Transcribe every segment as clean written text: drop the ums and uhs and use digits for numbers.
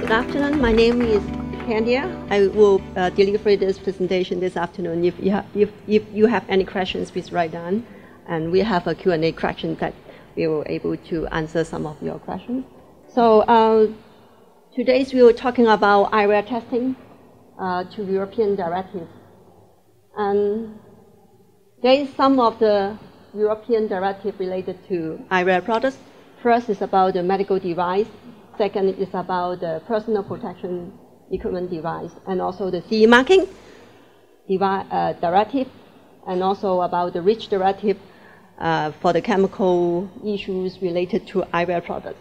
Good afternoon. My name is Candia. I will deliver this presentation this afternoon. If you have any questions, please write down. And we have a Q&A question that we will able to answer some of your questions. So today we were talking about eyewear testing to European directives. And there is some of the European directive related to eyewear products. First is about the medical device. Second is about the personal protection equipment device, and also the CE marking directive, and also about the REACH directive for the chemical issues related to eyewear products.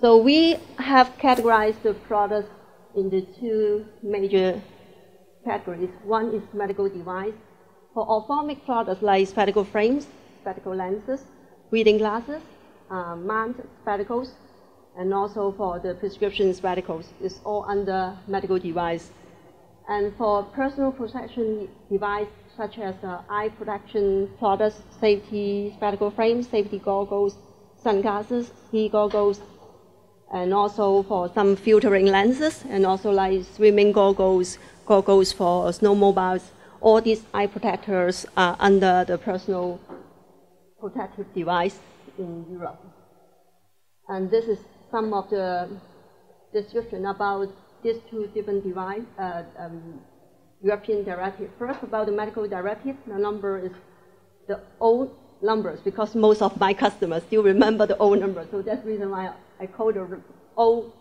So we have categorized the products into two major categories. One is medical device. For ophthalmic products like spectacle frames, spectacle lenses, reading glasses, mount spectacles, and also for the prescription spectacles, is all under medical device. And for personal protection device, such as eye protection products, safety spectacle frames, safety goggles, sunglasses, ski goggles, and also for some filtering lenses, and also like swimming goggles, goggles for snowmobiles, all these eye protectors are under the personal protective device in Europe. And this is some of the description about these two different device, European directive. First, about the medical directive, the number is the old numbers, because most of my customers still remember the old numbers. So that's the reason why I call the old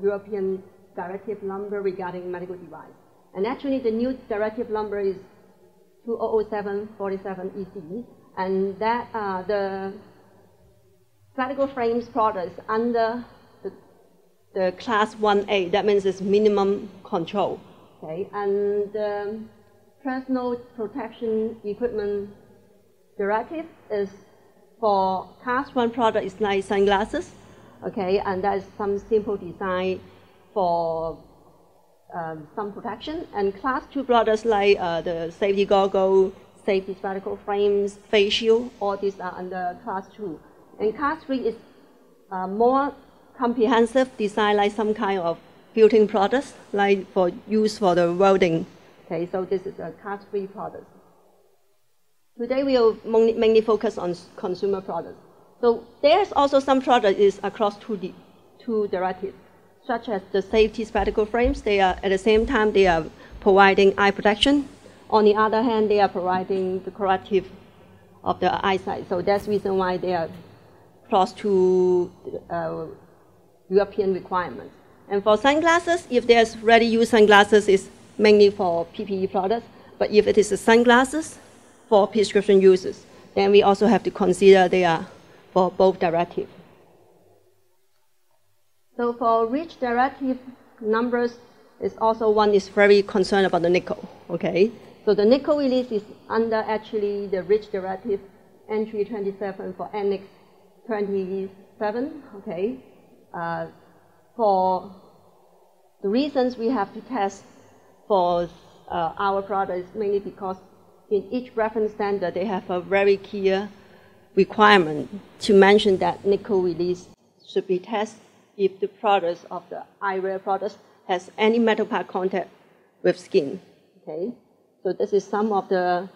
European directive number regarding medical device. And actually, the new directive number is 2007/47/EC, and that the spectacle frames products under the class 1A, that means it's minimum control. Okay, and the personal protection equipment directive is for class 1 product is like sunglasses. Okay, and that's some simple design for some protection. And class 2 products like the safety goggle, safety spectacle frames, face shield, all these are under class 2. And class 3 is more comprehensive design, like some kind of built-in products, like for use for the welding. Okay, so this is a class 3 product. Today we will mainly focus on consumer products. So there's also some product is across two directives, such as the safety spectacle frames. They are at the same time they are providing eye protection. On the other hand, they are providing the corrective of the eyesight. So that's the reason why they are close to European requirements. And for sunglasses, if there's ready-use sunglasses, it's mainly for PPE products. But if it is a sunglasses for prescription uses, then we also have to consider they are for both directives. So for REACH directive numbers, is also one is very concerned about the nickel. Okay, so the nickel release is under actually the REACH directive entry 27 for Annex 27. Okay, for the reasons we have to test for our products mainly because in each reference standard they have a very clear requirement to mention that nickel release should be tested if the products of the eyewear products has any metal part contact with skin. Okay, so this is some of the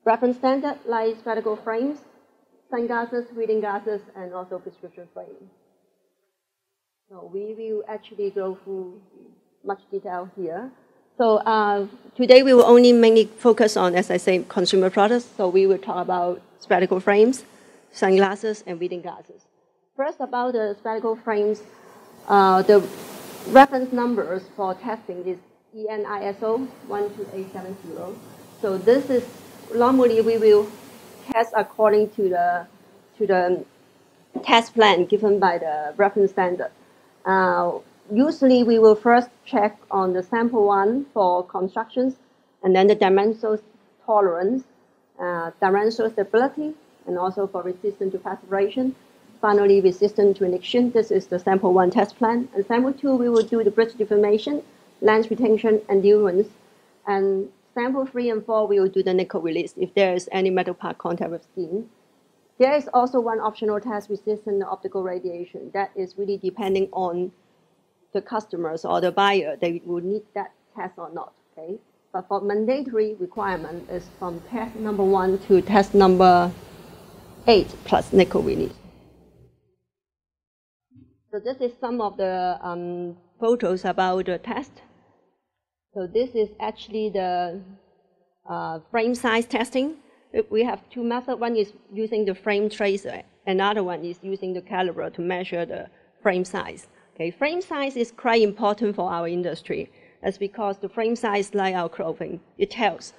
reference standard like spectacle frames, sunglasses, reading glasses, and also prescription frame. So we will actually go through much detail here. So today we will only mainly focus on, as I say, consumer products. So we will talk about spectacle frames, sunglasses, and reading glasses. First, about the spectacle frames, the reference numbers for testing is EN/ISO 12870. So this is normally we will test according to the test plan given by the reference standard. Usually we will first check on the sample 1 for constructions, and then the dimensional tolerance, dimensional stability, and also for resistance to perspiration. Finally, resistance to ignition. This is the sample 1 test plan. And sample 2, we will do the bridge deformation, lens retention, endurance. And sample 3 and 4, we will do the nickel release if there is any metal part contact with skin. there is also one optional test resistant optical radiation that is really depending on the customers or the buyer. They will need that test or not, okay? But for mandatory requirement is from test number 1 to test number 8 plus nickel release. So this is some of the photos about the test. So this is actually the frame size testing. We have two methods. One is using the frame tracer. Another one is using the caliper to measure the frame size. Okay, frame size is quite important for our industry. That's because the frame size, like our clothing, it tells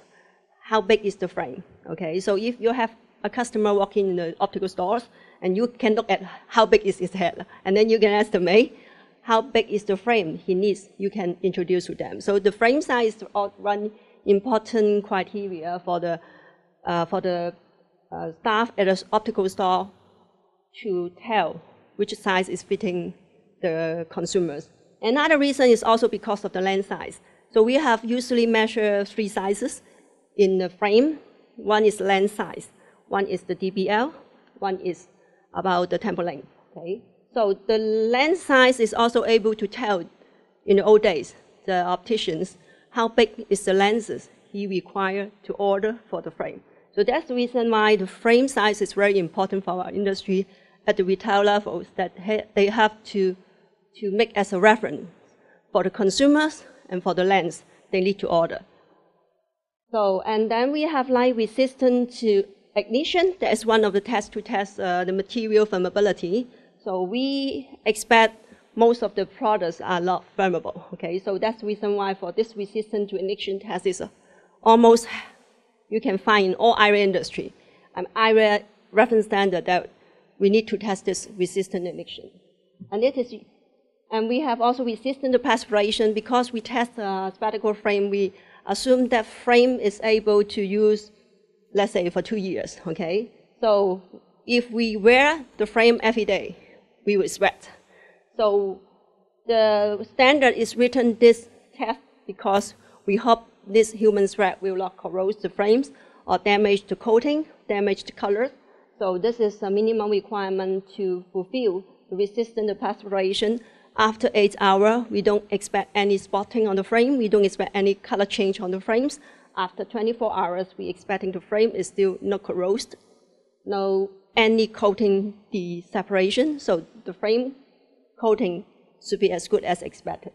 how big is the frame. Okay, so if you have a customer walking in the optical stores and you can look at how big is his head, and then you can estimate how big is the frame he needs, you can introduce to them. So the frame size is one important criteria for the staff at an optical store to tell which size is fitting the consumers. Another reason is also because of the lens size. So we have usually measured 3 sizes in the frame. One is lens size, one is the DBL, one is about the temporal length. Okay? So the lens size is also able to tell, in the old days, the opticians, how big is the lenses he requires to order for the frame. So that's the reason why the frame size is very important for our industry at the retail levels, that they have to make as a reference for the consumers and for the lens they need to order. So, and then we have light resistant to ignition. That is one of the tests to test the material flammability. So we expect most of the products are not flammable. Okay, so that's the reason why for this resistant to ignition test is almost you can find in all eyewear industry. Eyewear reference standard that we need to test this resistant ignition. And we have also resistant to perspiration. Because we test a spectacle frame, we assume that frame is able to use, let's say, for 2 years, okay? So if we wear the frame every day, we will sweat. So the standard is written this test because we hope this human sweat will not corrode the frames or damage the coating, damage the colors. So this is a minimum requirement to fulfill the resistant to perspiration. After 8 hours, we don't expect any spotting on the frame. We don't expect any color change on the frames. After 24 hours, we're expecting the frame is still not corroded, no any coating the separation. So the frame coating should be as good as expected.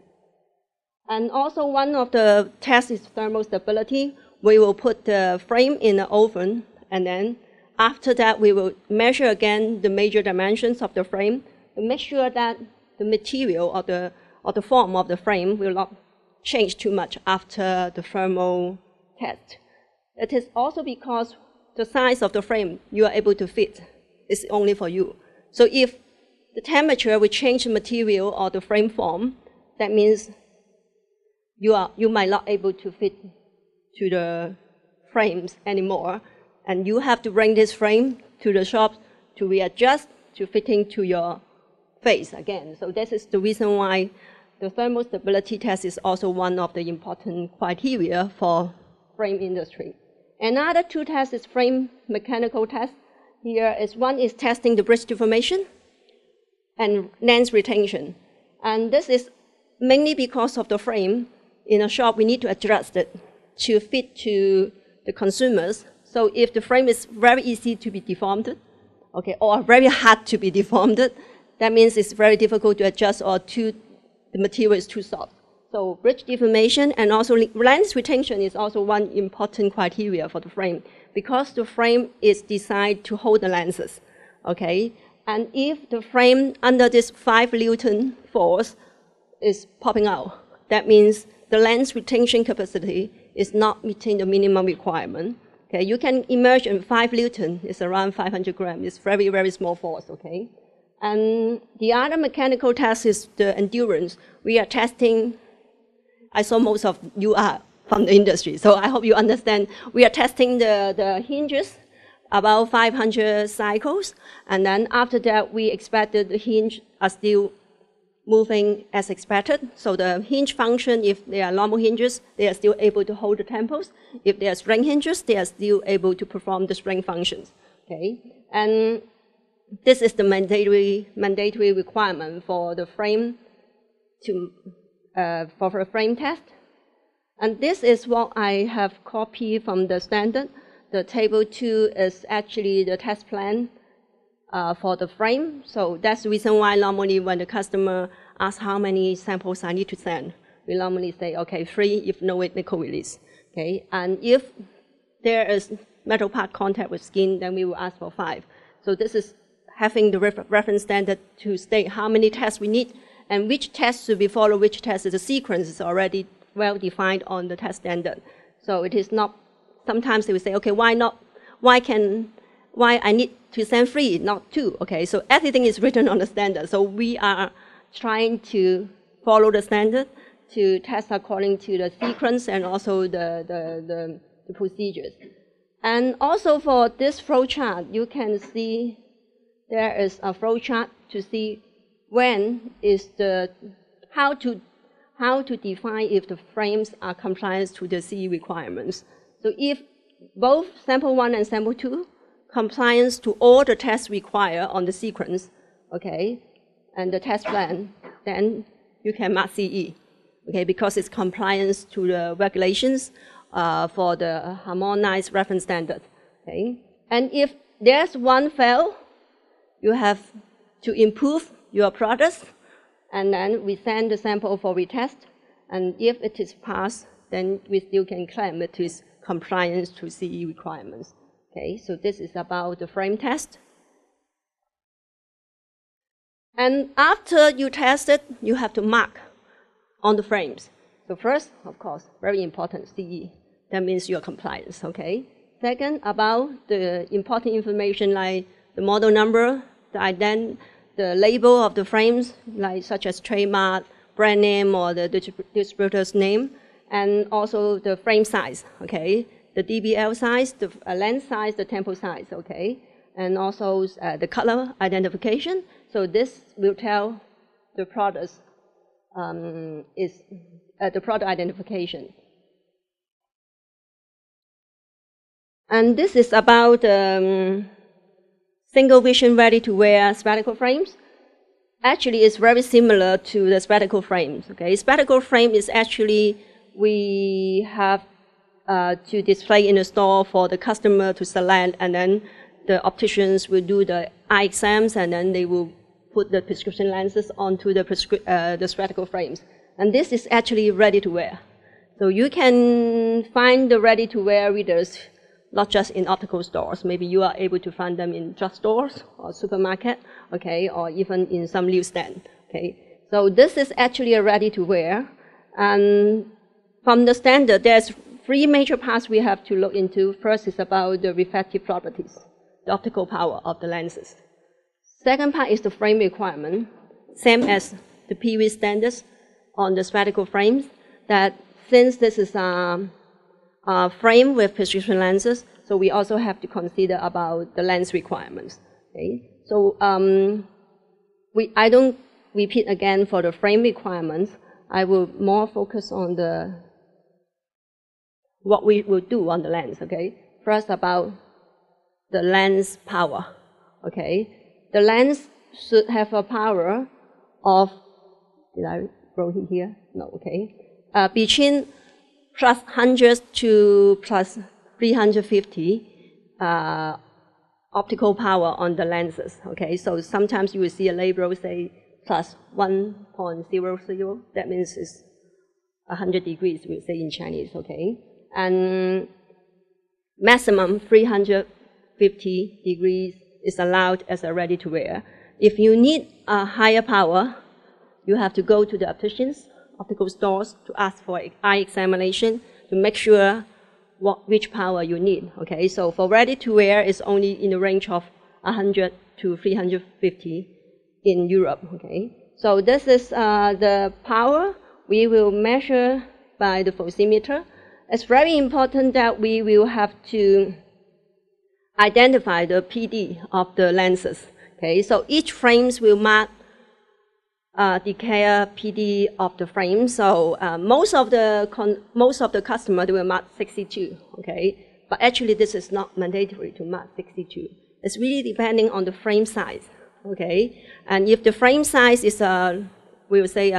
And also one of the tests is thermal stability. We will put the frame in the oven, and then after that, we will measure again the major dimensions of the frame to make sure that the material or the form of the frame will not change too much after the thermal test. It is also because the size of the frame you are able to fit is only for you. So if the temperature will change the material or the frame form, that means you might not able to fit to the frames anymore, and you have to bring this frame to the shop to readjust to fitting to your face again. So this is the reason why the thermal stability test is also one of the important criteria for frame industry. Another 2 tests is frame mechanical test. Here is one is testing the bridge deformation and lens retention. And this is mainly because of the frame. In a shop, we need to adjust it to fit to the consumers. So if the frame is very easy to be deformed, okay, or very hard to be deformed, that means it's very difficult to adjust or the material is too soft. So bridge deformation and also lens retention is also one important criteria for the frame, because the frame is designed to hold the lenses, okay? And if the frame under this 5 Newton force is popping out, that means the lens retention capacity is not meeting the minimum requirement. Okay, you can imagine 5 Newton is around 500 grams. It's very, very small force, okay? And the other mechanical test is the endurance. We are testing, I saw most of you are from the industry, so I hope you understand. We are testing the hinges, about 500 cycles, and then after that, we expected the hinge are still moving as expected. So the hinge function, if they are normal hinges, they are still able to hold the temples. If they are spring hinges, they are still able to perform the spring functions. okay? And this is the mandatory requirement for the frame for the frame test. And this is what I have copied from the standard. The table 2 is actually the test plan for the frame. So that's the reason why normally when the customer asks how many samples I need to send, we normally say, okay, 3 if no nickel release. Okay? And if there is metal part contact with skin, then we will ask for 5. So this is having the reference standard to state how many tests we need and which tests should be followed, which test is the sequence is already well defined on the test standard. So it is not, sometimes they will say, okay, why I need to send 3, not 2, okay? So everything is written on the standard. So we are trying to follow the standard to test according to the sequence and also the procedures. And also for this flow chart, you can see there is a flow chart to see when is how to define if the frames are compliant to the CE requirements. So if both sample 1 and sample 2 compliance to all the tests required on the sequence, okay, and the test plan, then you can mark CE, okay, because it's compliance to the regulations for the harmonized reference standard, okay. And if there's one fail, you have to improve your products, and then we send the sample for retest, and if it is passed, then we still can claim it is compliance to CE requirements. Okay, so this is about the frame test. And after you test it, you have to mark on the frames. So first, of course, very important, CE. That means your compliance, okay? Second, about the important information like the model number, the label of the frames, like such as trademark, brand name, or the distributor's name, and also the frame size, okay? The DBL size, the lens size, the temple size, okay? And also the color identification. So this will tell the products the product identification. And this is about single vision ready-to-wear spectacle frames. Actually, it's very similar to the spectacle frames. Okay, spectacle frame is actually we have to display in the store for the customer to select, and then the opticians will do the eye exams, and then they will put the prescription lenses onto the spectacle frames. And this is actually ready-to-wear. So you can find the ready-to-wear readers not just in optical stores. Maybe you are able to find them in drugstores or supermarket, okay, or even in some newsstand, okay. So this is actually a ready-to-wear. And from the standard, there's 3 major parts we have to look into. First is about the refractive properties, the optical power of the lenses. Second part is the frame requirement, same as the previous standards on the spectacle frames, that since this is a frame with prescription lenses, so we also have to consider about the lens requirements. Okay? So I don't repeat again for the frame requirements. I will more focus on what we will do on the lens. Okay? First about the lens power. Okay? The lens should have a power of, did I wrote it here? No, okay. Between plus 100 to plus 350 optical power on the lenses, okay? So sometimes you will see a label say plus 1.00, that means it's 100 degrees, we'll say in Chinese, okay? And maximum 350 degrees is allowed as a ready-to-wear. If you need a higher power, you have to go to the optical stores to ask for eye examination to make sure which power you need. Okay, so for ready-to-wear, it's only in the range of 100 to 350 in Europe. Okay, so this is the power we will measure by the photometer. It's very important that we will have to identify the PD of the lenses. Okay, so each frames will mark decay PD of the frame. So most of the customer they will mark 62. Okay, but actually this is not mandatory to mark 62. It's really depending on the frame size, okay? And if the frame size is, we would say,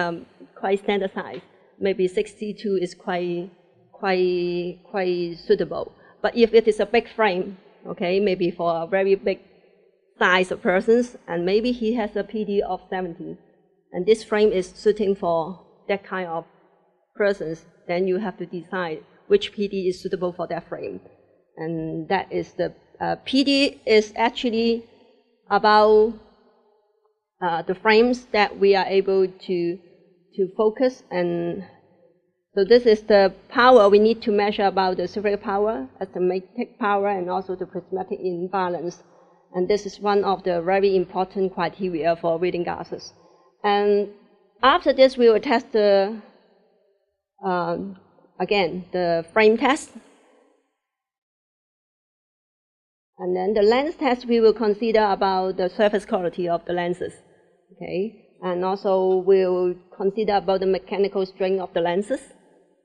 quite standard size, maybe 62 is quite suitable. But if it is a big frame, okay, maybe for a very big size of persons, and maybe he has a PD of 70, and this frame is suiting for that kind of persons, then you have to decide which PD is suitable for that frame. And that is the PD is actually about the frames that we are able to focus. And so this is the power we need to measure about the spherical power, astigmatic power, and also the prismatic imbalance. And this is one of the very important criteria for reading glasses. And after this, we will test the again, the frame test. And then the lens test, we will consider about the surface quality of the lenses, okay? And also we'll consider about the mechanical strength of the lenses,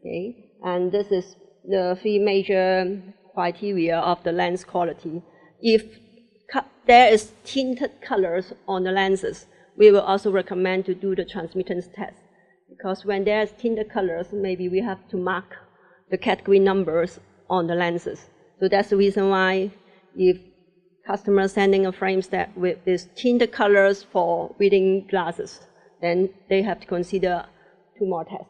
okay? And this is the three major criteria of the lens quality. If there is tinted colors on the lenses, we will also recommend to do the transmittance test. Because when there's tinted colors, maybe we have to mark the category numbers on the lenses. So that's the reason why if customers sending a frames that with these tinted colors for reading glasses, then they have to consider 2 more tests.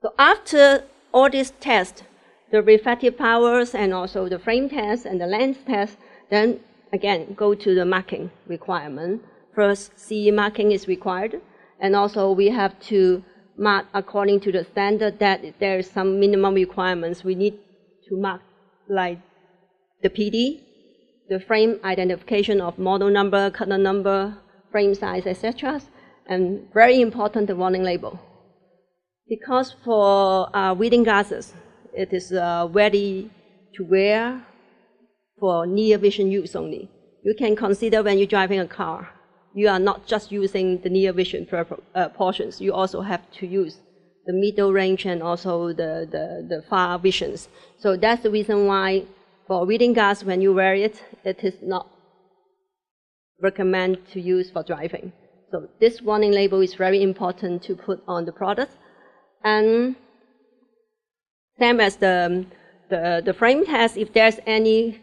So after all these tests, the refractive powers and also the frame test and the lens test, then again go to the marking requirement. First, CE marking is required, and also we have to mark according to the standard that there is some minimum requirements. We need to mark like the PD, the frame identification of model number, color number, frame size, etc. And very important, the warning label. Because for reading glasses, it is ready to wear for near vision use only. You can consider when you're driving a car, you are not just using the near vision portions, you also have to use the middle range and also the far visions. So that's the reason why for reading glass, when you wear it, it is not recommended to use for driving. So this warning label is very important to put on the product. And same as the frame test, if there's any,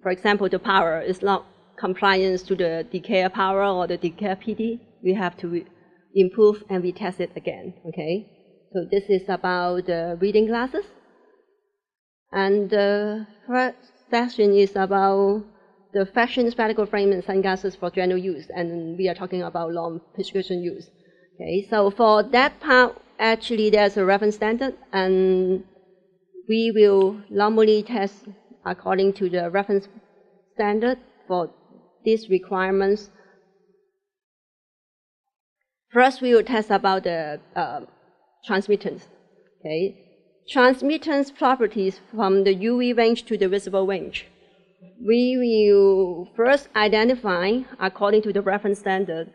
for example, the power is not compliance to the decay power or the decay PD, we have to improve and retest it again, okay? So this is about the reading glasses. And the first section is about the fashion spectacle frame and sunglasses for general use, and we are talking about long prescription use. Okay, so for that part, actually there's a reference standard, and we will normally test according to the reference standard for these requirements. First, we will test about the transmittance. Okay, transmittance properties from the UV range to the visible range. We will first identify, according to the reference standard,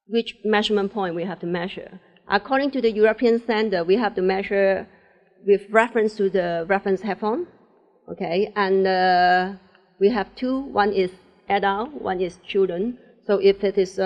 which measurement point we have to measure. According to the European standard, we have to measure with reference to the reference headphone. Okay, and we have 2. One is adult, one is children. So if it is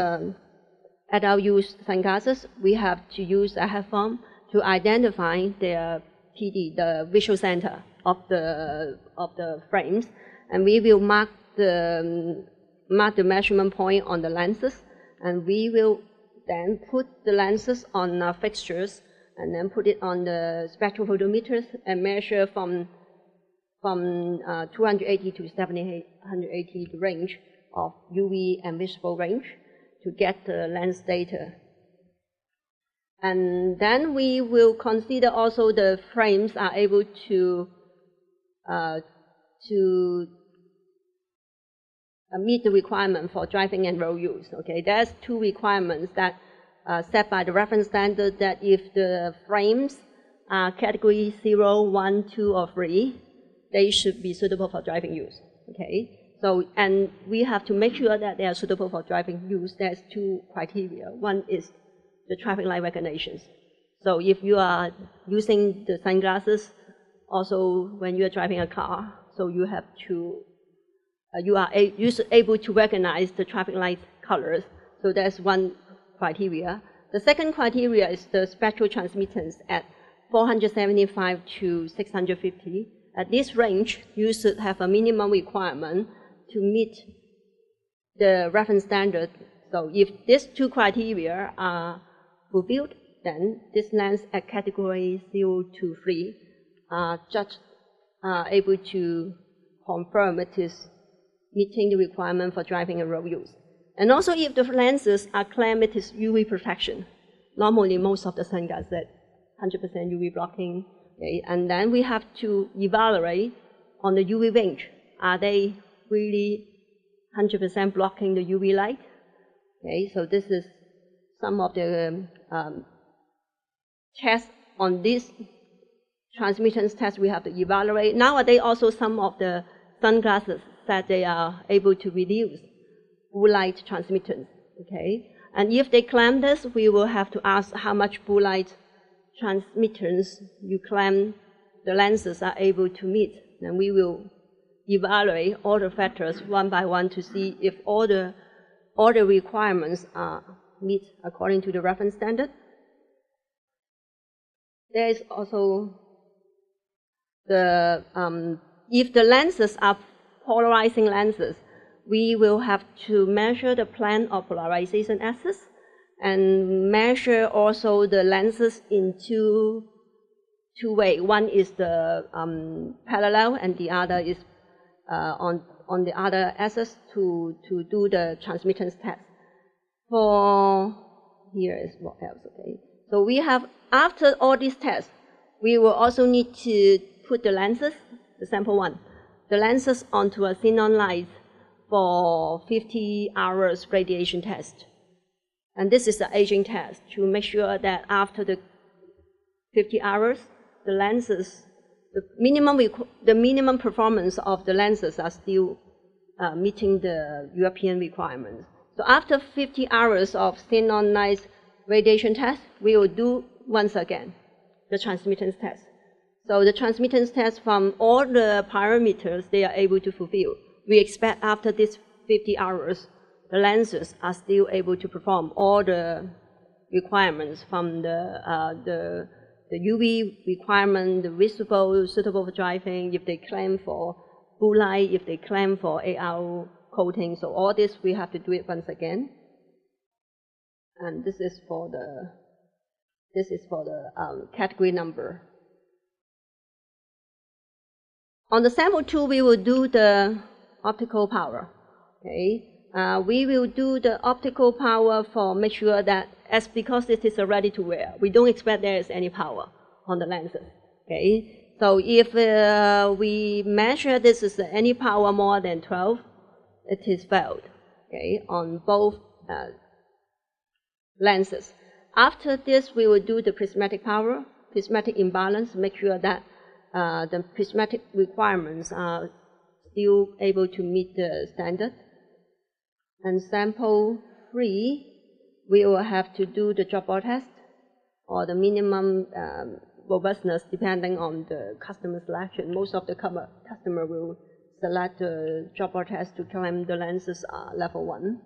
adult use sunglasses, we have to use a headphone to identify their PD, the visual center of the frames, and we will mark the measurement point on the lenses, and we will then put the lenses on fixtures, and then put it on the spectrophotometers and measure from 280 to 780 range of UV and visible range to get the lens data. And then we will consider also the frames are able to meet the requirement for driving and road use. Okay, there's 2 requirements that are set by the reference standard, that if the frames are category 0, 1, 2, or 3, they should be suitable for driving use. Okay, so and we have to make sure that they are suitable for driving use. There's 2 criteria. One is the traffic light recognitions. So if you are using the sunglasses Also, when you are driving a car, so you have to, you are able to recognize the traffic light colors. So that's one criteria. The second criteria is the spectral transmittance at 475 to 650. At this range, you should have a minimum requirement to meet the reference standard. So if these two criteria are fulfilled, then this lens at category 0 to 3 are just able to confirm it is meeting the requirement for driving and road use. And also if the lenses are claimed it is UV protection. Normally most of the sunglasses at 100% UV blocking. Okay? And then we have to evaluate on the UV range. Are they really 100% blocking the UV light? Okay, so this is some of the tests on this transmittance test we have to evaluate. Nowadays also some of the sunglasses that they are able to reduce blue light transmittance. Okay, and if they claim this, we will have to ask how much blue light transmittance you claim the lenses are able to meet. Then we will evaluate all the factors one by one to see if all the requirements are met according to the reference standard. There is also the, if the lenses are polarizing lenses, we will have to measure the plane of polarization axis and measure also the lenses in two ways. One is the parallel and the other is on the other axis to do the transmittance test. For here is what else, okay. So we have, after all these tests, we will also need to put the lenses, the sample one, the lenses onto a xenon light for 50 hours radiation test. And this is the aging test to make sure that after the 50 hours, the lenses, the minimum performance of the lenses are still meeting the European requirements. So after 50 hours of xenon light radiation test, we will do once again the transmittance test. So the transmittance test from all the parameters they are able to fulfill. We expect after this 50 hours, the lenses are still able to perform all the requirements from the UV requirement, the visible, suitable for driving, if they claim for blue light, if they claim for AR coating. So all this we have to do it once again. And this is for the category number. On the sample 2, we will do the optical power. Okay, we will do the optical power for make sure that because it is a ready to wear, we don't expect there is any power on the lenses. Okay, so if we measure this is any power more than 12, it is failed. Okay, on both lenses. After this, we will do the prismatic power, prismatic imbalance, make sure that the prismatic requirements are still able to meet the standard. And sample 3, we will have to do the dropout test or the minimum robustness depending on the customer selection. Most of the customer will select the dropout test to claim the lenses are level 1.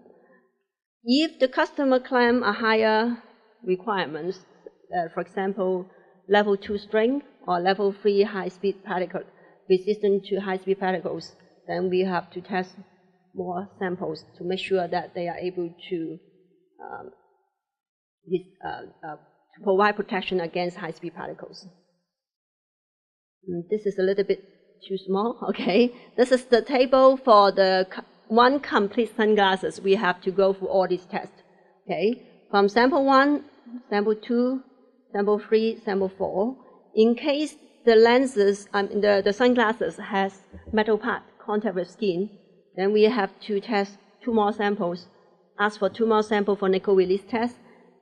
If the customer claim a higher requirements, for example, level 2 string or level 3 high-speed particle, resistant to high-speed particles, then we have to test more samples to make sure that they are able to provide protection against high-speed particles. This is a little bit too small, okay? This is the table for the one complete sunglasses. We have to go through all these tests, okay? From sample 1, sample 2, sample 3, sample 4. In case the lenses, the sunglasses has metal part contact with skin, then we have to test 2 more samples, ask for 2 more samples for nickel release test.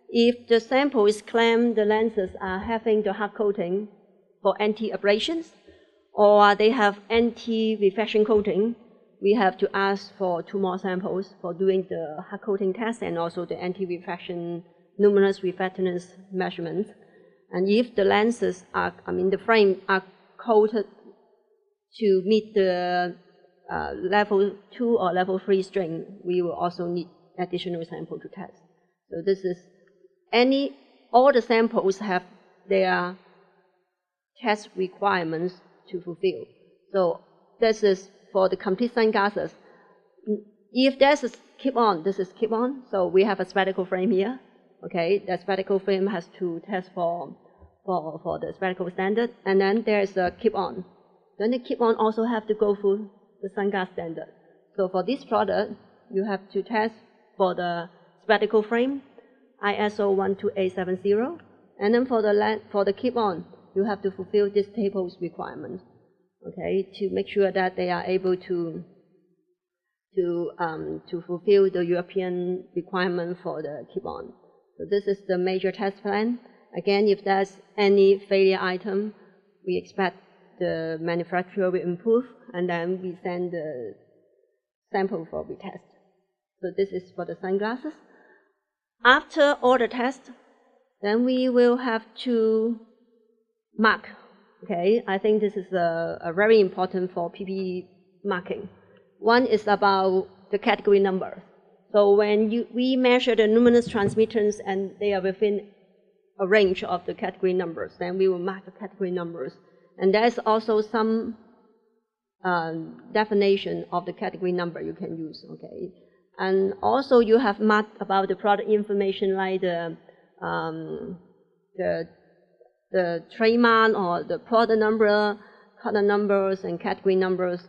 If the sample is claimed the lenses are having the hard coating for anti-abrasions, or they have anti-reflection coating, we have to ask for 2 more samples for doing the hard coating test and also the anti-reflection luminous reflectance measurements. And if the lenses are, the frame are coated to meet the level 2 or level 3 strain, we will also need additional sample to test. So this is all the samples have their test requirements to fulfill. So this is for the complete sunglasses. If there's a keep-on, this is keep-on. So we have a spherical frame here. Okay, the spherical frame has to test for the spherical standard, and then there's a keep-on. Then the keep-on also have to go through the sunglass standard. So for this product, you have to test for the spherical frame, ISO 12870, and then for the keep-on, you have to fulfill this table's requirements. Okay, to make sure that they are able to fulfill the European requirement for the keep-on. So this is the major test plan. Again, if there's any failure item, we expect the manufacturer will improve, and then we send the sample for retest. So this is for the sunglasses. After all the tests, then we will have to mark. Okay, I think this is a very important for PPE marking. One is about the category number. So when we measure the luminous transmittance and they are within a range of the category numbers, then we will mark the category numbers. And there's also some definition of the category number you can use, okay? And also you have marked about the product information like the trademark or the product number, color numbers, and category numbers.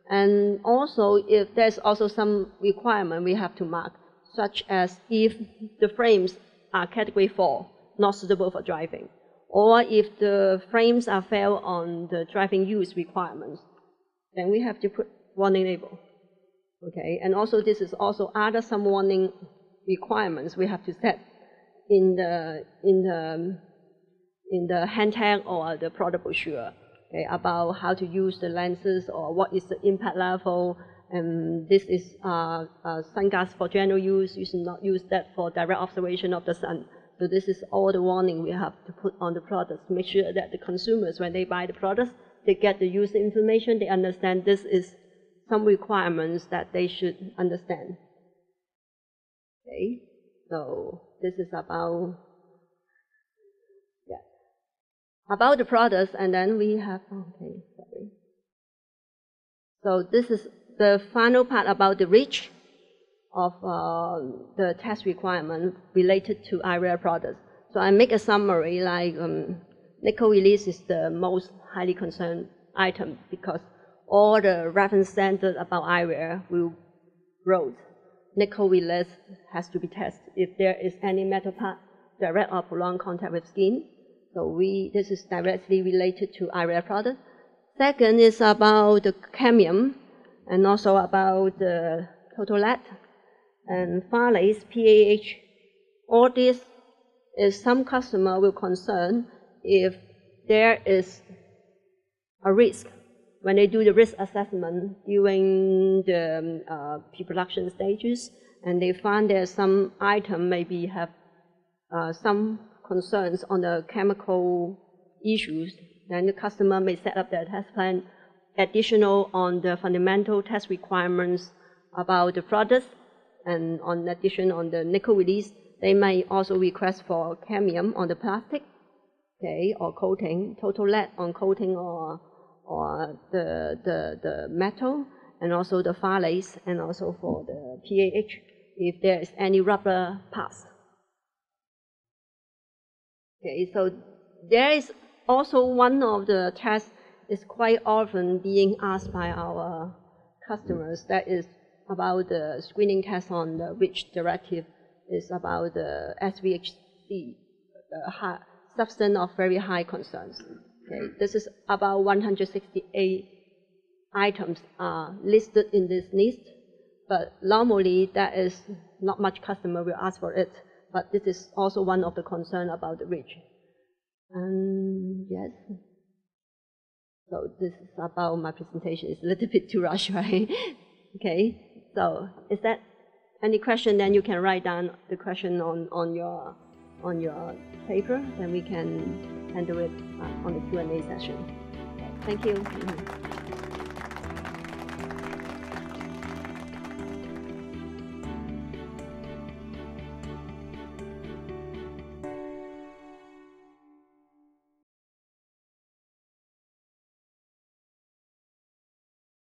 And also, if there's also some requirement we have to mark, such as if the frames are category 4, not suitable for driving, or if the frames are fail on the driving use requirements, then we have to put warning label. Okay, and also this is also other some warning requirements we have to set in the hand tag or the product brochure. Okay, about how to use the lenses or what is the impact level, and this is sunglasses for general use. You should not use that for direct observation of the sun. So this is all the warning we have to put on the products to make sure that the consumers, when they buy the products, they get the user information, they understand this is some requirements that they should understand. Okay, so this is about the products, and then we have, okay, sorry. So this is the final part about the reach of the test requirement related to eyewear products. So I make a summary, like nickel release is the most highly concerned item because all the reference standards about eyewear will wrote nickel release has to be tested if there is any metal part direct or prolonged contact with skin. So this is directly related to eyewear product. Second is about the cadmium and also about the total lead and phthalates, PAH. All this is some customer will concern if there is a risk when they do the risk assessment during the pre-production stages, and they find there's some item maybe have some concerns on the chemical issues, then the customer may set up their test plan additional on the fundamental test requirements about the products, and on addition on the nickel release, they may also request for cadmium on the plastic, okay, or coating, total lead on coating or the metal, and also the phthalates, and also for the PAH if there is any rubber parts. Okay, so there is also one of the tests is quite often being asked by our customers. That is about the screening test on the REACH directive. Is about the SVHC, the substance of very high concerns. Okay, this is about 168 items are listed in this list, but normally that is not much customer will ask for it. But this is also one of the concern about the REACH. And yes, so this is about my presentation. It's a little bit too rushed, right? Okay, so is that any question? Then you can write down the question on your paper, then we can handle it on the Q&A session. Thank you.